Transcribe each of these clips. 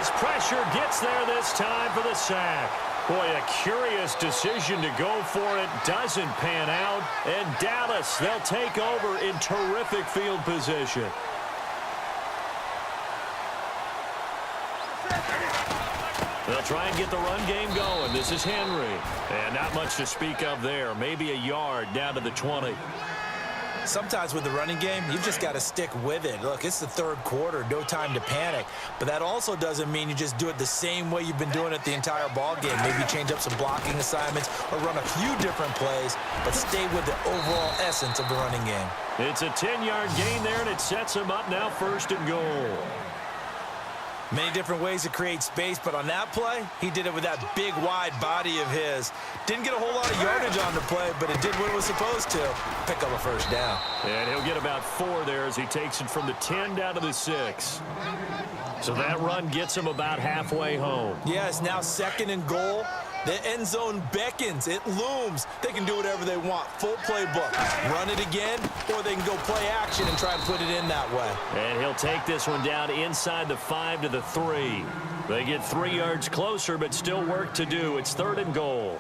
As pressure gets there this time for the sack. Boy, a curious decision to go for it. Doesn't pan out. And Dallas, they'll take over in terrific field position. They'll try and get the run game going. This is Henry. And not much to speak of there. Maybe a yard down to the 20. Sometimes with the running game, you've just got to stick with it. Look, it's the third quarter, no time to panic. But that also doesn't mean you just do it the same way you've been doing it the entire ball game. Maybe change up some blocking assignments or run a few different plays, but stay with the overall essence of the running game. It's a 10-yard gain there, and it sets him up now 1st and goal. Many different ways to create space, but on that play, he did it with that big, wide body of his. Didn't get a whole lot of yardage on the play, but it did what it was supposed to. Pick up a 1st down. And he'll get about 4 there as he takes it from the 10 down to the 6. So that run gets him about halfway home. Yeah, it's now 2nd and goal. The end zone beckons. It looms. They can do whatever they want. Full playbook. Run it again, or they can go play action and try and put it in that way. And he'll take this one down inside the 5 to the 3. They get 3 yards closer, but still work to do. It's 3rd and goal.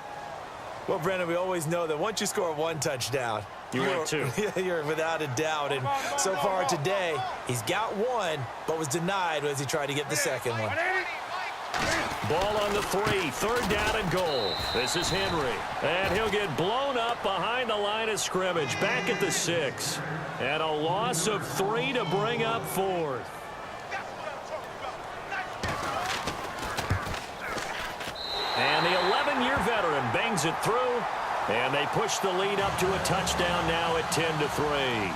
Well, Brendan, we always know that once you score 1 touchdown, you're 2. You're without a doubt. And so far today, he's got 1, but was denied as he tried to get the 2nd one. Ball on the 3, 3rd down and goal. This is Henry. And he'll get blown up behind the line of scrimmage. Back at the 6. And a loss of 3 to bring up 4th. And the 11-year veteran bangs it through. And they push the lead up to a touchdown now at 10 to 3.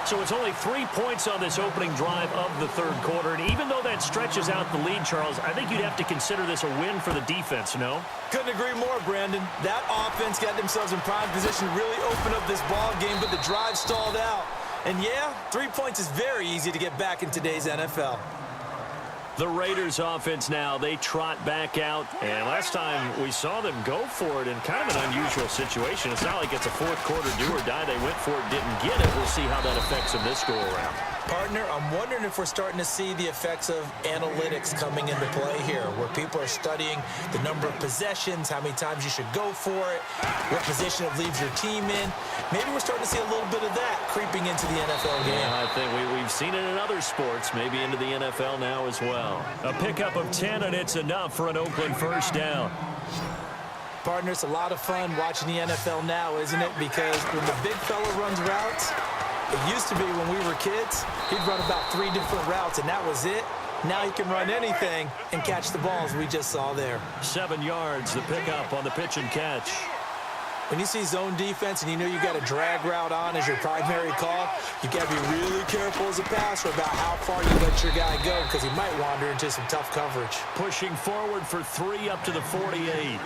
So it's only 3 points on this opening drive of the 3rd quarter. And even though that stretches out the lead, Charles, I think you'd have to consider this a win for the defense, no? Couldn't agree more, Brandon. That offense got themselves in prime position to really open up this ball game, but the drive stalled out. And yeah, 3 points is very easy to get back in today's NFL. The Raiders offense now, they trot back out. And last time we saw them go for it in kind of an unusual situation. It's not like it's a 4th quarter do or die. They went for it, didn't get it. We'll see how that affects them this go-around. Partner, I'm wondering if we're starting to see the effects of analytics coming into play here, where people are studying the number of possessions, how many times you should go for it, what position it leaves your team in. Maybe we're starting to see a little bit of that creeping into the NFL game. Yeah, I think we've seen it in other sports, maybe into the NFL now as well. A pickup of 10, and it's enough for an Oakland 1st down. Partner, it's a lot of fun watching the NFL now, isn't it? Because when the big fella runs routes, it used to be when we were kids, he'd run about 3 different routes, and that was it. Now he can run anything and catch the balls we just saw there. 7 yards, the pickup on the pitch and catch. When you see zone defense and you know you got a drag route on as your primary call, you got to be really careful as a passer about how far you let your guy go, because he might wander into some tough coverage. Pushing forward for 3 up to the 48.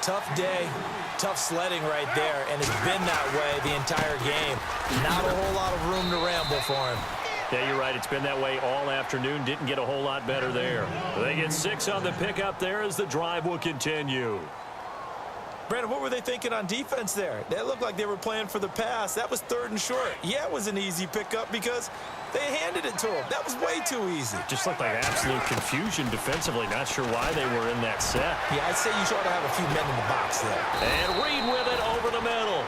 Tough day, tough sledding right there, and it's been that way the entire game. Not a whole lot of room to ramble for him. Yeah, you're right. It's been that way all afternoon. Didn't get a whole lot better there. They get 6 on the pickup there as the drive will continue. Brandon, what were they thinking on defense there? They looked like they were playing for the pass. That was 3rd and short. Yeah, it was an easy pickup because they handed it to him. That was way too easy. Just looked like absolute confusion defensively. Not sure why they were in that set. Yeah, I'd say you ought to have a few men in the box there. And Reed with it over the middle.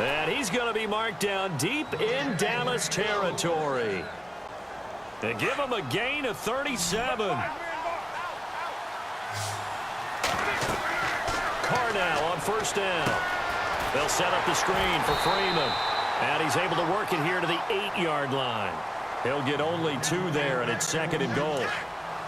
And he's going to be marked down deep in Dallas territory. They give him a gain of 37. Now on 1st down. They'll set up the screen for Freeman. And he's able to work it here to the 8-yard line. He'll get only 2 there, and it's 2nd and goal.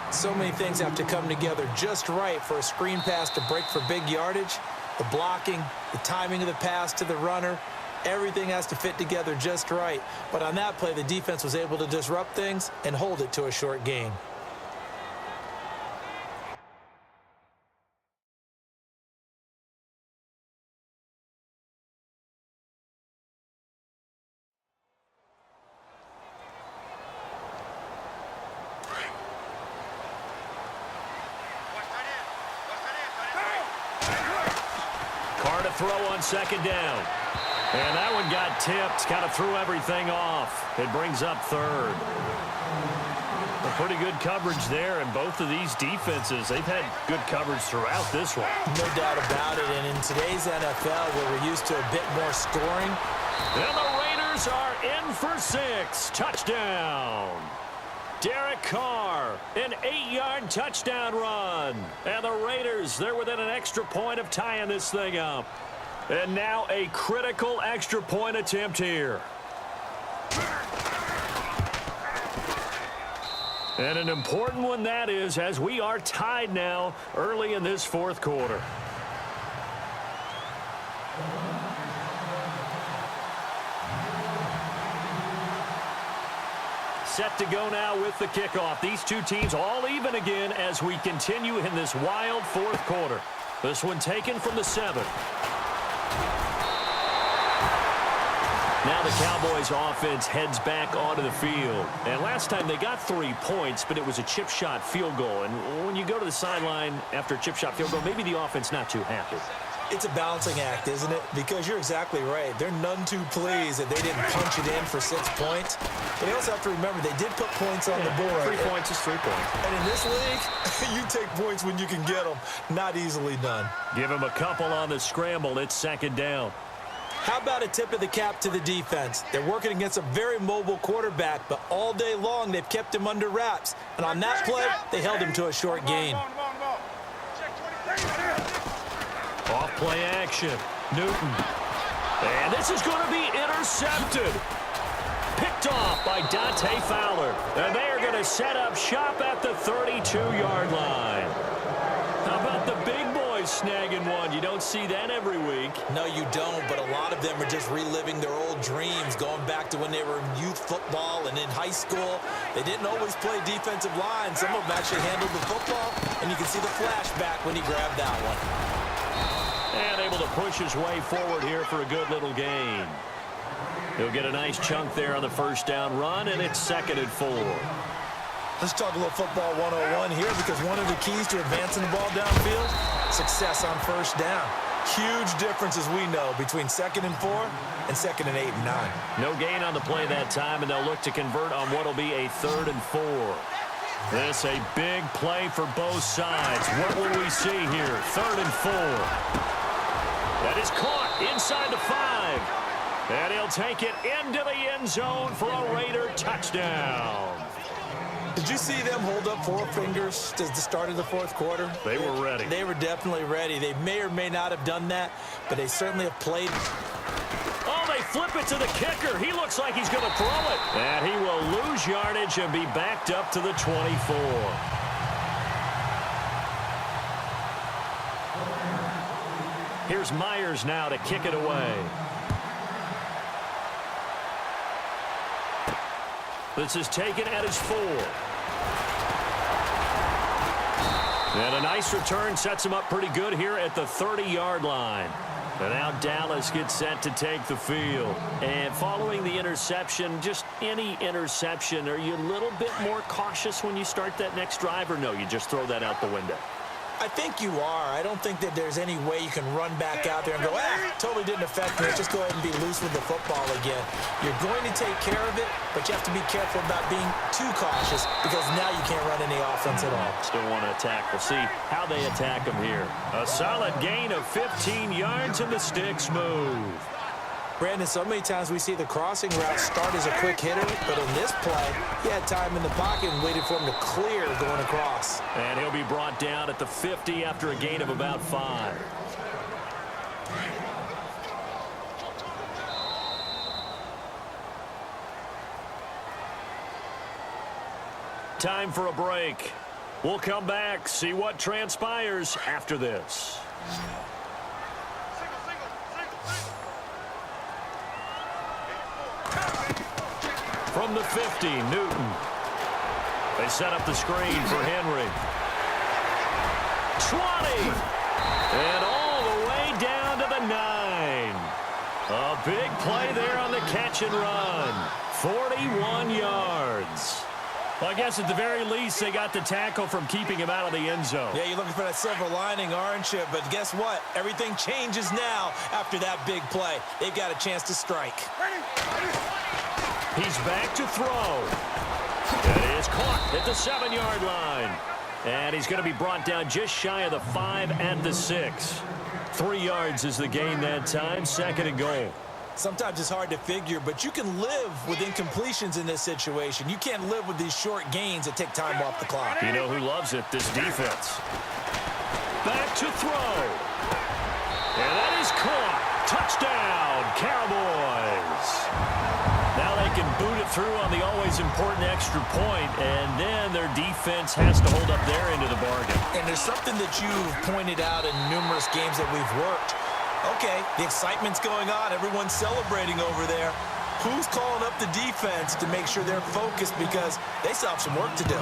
So many things have to come together just right for a screen pass to break for big yardage. The blocking, the timing of the pass to the runner, everything has to fit together just right. But on that play, the defense was able to disrupt things and hold it to a short gain. Throw on 2nd down. And that one got tipped. Kind of threw everything off. It brings up 3rd. A pretty good coverage there, and both of these defenses, they've had good coverage throughout this one. No doubt about it, and in today's NFL, where we're used to a bit more scoring. And the Raiders are in for 6. Touchdown. Derek Carr, an 8-yard touchdown run. And the Raiders, they're within an extra point of tying this thing up. And now a critical extra point attempt here. And an important one that is, as we are tied now early in this fourth quarter. Set to go now with the kickoff. These two teams all even again as we continue in this wild fourth quarter. This one taken from the 7. Now the Cowboys offense heads back onto the field. And last time they got 3 points, but it was a chip shot field goal. And when you go to the sideline after a chip shot field goal, maybe the offense not too happy. It's a balancing act, isn't it? Because you're exactly right. They're none too pleased that they didn't punch it in for 6 points. But you also have to remember they did put points on the board. 3 points is 3 points. And in this league, you take points when you can get them. Not easily done. Give them a couple on the scramble. It's second down. How about a tip of the cap to the defense? They're working against a very mobile quarterback, but all day long they've kept him under wraps. And on that play, they held him to a short gain. Off play action. Newton. And this is going to be intercepted. Picked off by Dante Fowler. And they are going to set up shop at the 32-yard line. How about the big boys snagging one? You don't see that every week. No, you don't, but a lot of them are just reliving their old dreams, going back to when they were in youth football and in high school. They didn't always play defensive line. Some of them actually handled the football, and you can see the flashback when he grabbed that one. And able to push his way forward here for a good little gain. He'll get a nice chunk there on the first down run, and it's 2nd and 4. Let's talk a little football 101 here, because one of the keys to advancing the ball downfield, success on first down. Huge difference, as we know, between 2nd and 4 and 2nd and 8 and 9. No gain on the play that time, and they'll look to convert on what will be a 3rd and 4. This a big play for both sides. What will we see here? 3rd and 4. That is caught inside the 5. And he'll take it into the end zone for a Raider touchdown. Did you see them hold up 4 fingers at the start of the fourth quarter? They were ready. They were definitely ready. They may or may not have done that, but they certainly have played. Oh, they flip it to the kicker. He looks like he's going to throw it. And he will lose yardage and be backed up to the 24. Here's Myers now to kick it away. This is taken at his 4. And a nice return sets him up pretty good here at the 30-yard line. And now Dallas gets set to take the field. And following the interception, just any interception, are you a little bit more cautious when you start that next drive, or no, you just throw that out the window? I think you are. I don't think that there's any way you can run back out there and go, totally didn't affect me. Let's just go ahead and be loose with the football again. You're going to take care of it, but you have to be careful about being too cautious, because now you can't run any offense at all. Still want to attack. We'll see how they attack him here. A solid gain of 15 yards, and the sticks move. Brandon, so many times we see the crossing route start as a quick hitter, but in this play, he had time in the pocket and waited for him to clear going across. And he'll be brought down at the 50 after a gain of about 5. Time for a break. We'll come back, see what transpires after this. From the 50, Newton. They set up the screen for Henry. 20. And all the way down to the 9. A big play there on the catch and run. 41 yards. Well, I guess at the very least, they got the tackle from keeping him out of the end zone. Yeah, you're looking for that silver lining, aren't you? But guess what? Everything changes now after that big play. They've got a chance to strike. He's back to throw. It is caught at the 7-yard line. And he's going to be brought down just shy of the 5 at the 6. 3 yards is the gain that time, 2nd and goal. Sometimes it's hard to figure, but you can live with incompletions in this situation. You can't live with these short gains that take time off the clock. You know who loves it? This defense. Back to throw. And that is caught. Touchdown, Cowboys. Now they can boot it through on the always important extra point, and then their defense has to hold up their end of the bargain. And there's something that you've pointed out in numerous games that we've worked. Okay, the excitement's going on. Everyone's celebrating over there. Who's calling up the defense to make sure they're focused because they still have some work to do?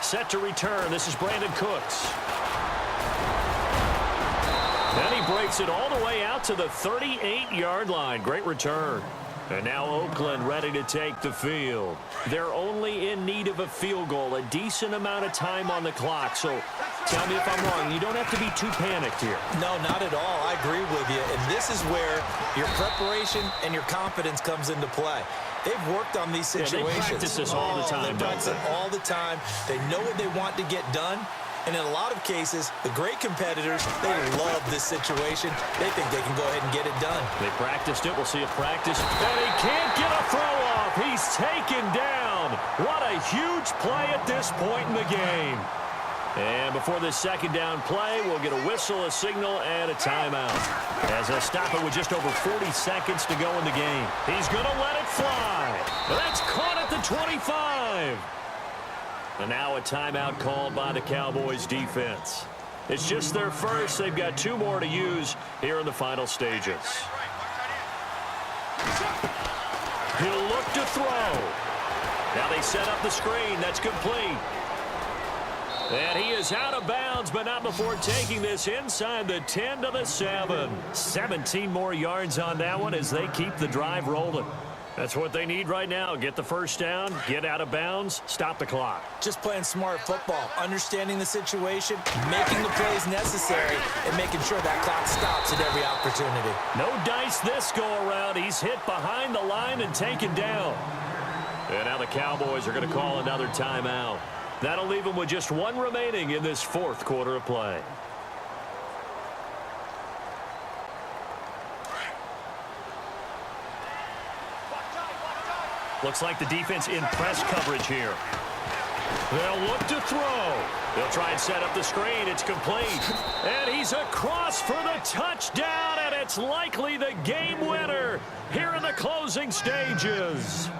Set to return. This is Brandon Cooks. And he breaks it all the way out to the 38-yard line. Great return. And now Oakland ready to take the field. They're only in need of a field goal, a decent amount of time on the clock. So tell me if I'm wrong. You don't have to be too panicked here. No, not at all. I agree with you. And this is where your preparation and your confidence comes into play. They've worked on these situations. Yeah, they practice this all the time, They practice it all the time. They know what they want to get done. And in a lot of cases, the great competitors, they love this situation. They think they can go ahead and get it done. They practiced it. We'll see it practice. And he can't get a throw off. He's taken down. What a huge play at this point in the game. And before this second down play, we'll get a whistle, a signal, and a timeout. As they'll stop it with just over 40 seconds to go in the game. He's going to let it fly. That's caught at the 25. And now a timeout called by the Cowboys defense. It's just their first. They've got 2 more to use here in the final stages. He'll look to throw. Now they set up the screen. That's complete. And he is out of bounds, but not before taking this inside the 10 to the 7. 17 more yards on that one as they keep the drive rolling. That's what they need right now. Get the first down, get out of bounds, stop the clock. Just playing smart football, understanding the situation, making the plays necessary, and making sure that clock stops at every opportunity. No dice this go-around. He's hit behind the line and taken down. And now the Cowboys are going to call another timeout. That'll leave them with just 1 remaining in this 4th quarter of play. Looks like the defense in press coverage here. They'll look to throw. They'll try and set up the screen. It's complete. And he's across for the touchdown, and it's likely the game winner here in the closing stages.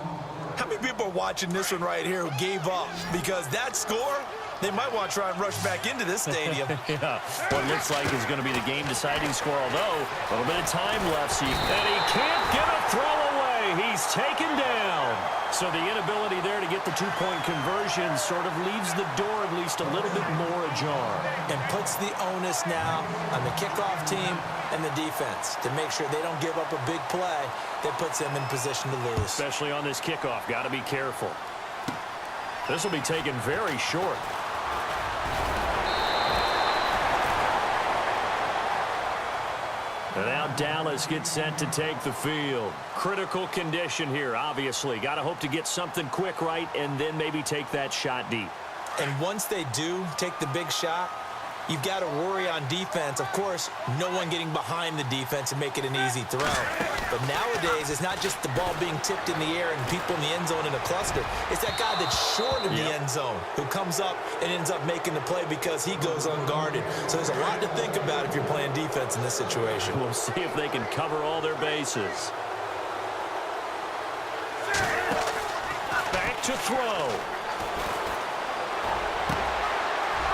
How many people are watching this one right here who gave up? Because that score, they might want to try and rush back into this stadium. Yeah, what looks like is going to be the game-deciding score, although a little bit of time left. And he can't get a throw away. He's taken down. So the inability there to get the 2-point conversion sort of leaves the door at least a little bit more ajar. And puts the onus now on the kickoff team and the defense to make sure they don't give up a big play that puts them in position to lose. Especially on this kickoff. Got to be careful. This will be taken very short. And now Dallas gets set to take the field. Critical condition here, obviously. Got to hope to get something quick right and then maybe take that shot deep. And once they do take the big shot, you've got to worry on defense. Of course, no one getting behind the defense and make it an easy throw. But nowadays, it's not just the ball being tipped in the air and people in the end zone in a cluster. It's that guy that's short of the end zone who comes up and ends up making the play because he goes unguarded. So there's a lot to think about if you're playing defense in this situation. We'll see if they can cover all their bases. Back to throw.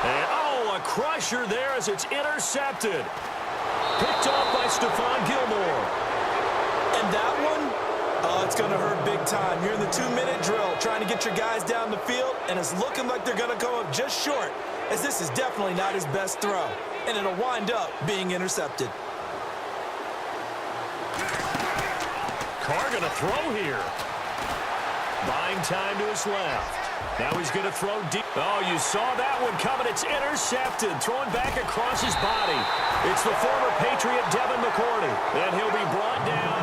And, a crusher there as it's intercepted. Picked off by Stephon Gilmore. And that one, it's going to hurt big time. You're in the 2-minute drill trying to get your guys down the field, and it's looking like they're going to come up just short, as this is definitely not his best throw. And it'll wind up being intercepted. Carr going to throw here. Buying time to his left. Now he's going to throw deep. Oh, you saw that one coming. It's intercepted. Throwing back across his body. It's the former Patriot Devin McCourty. And he'll be brought down.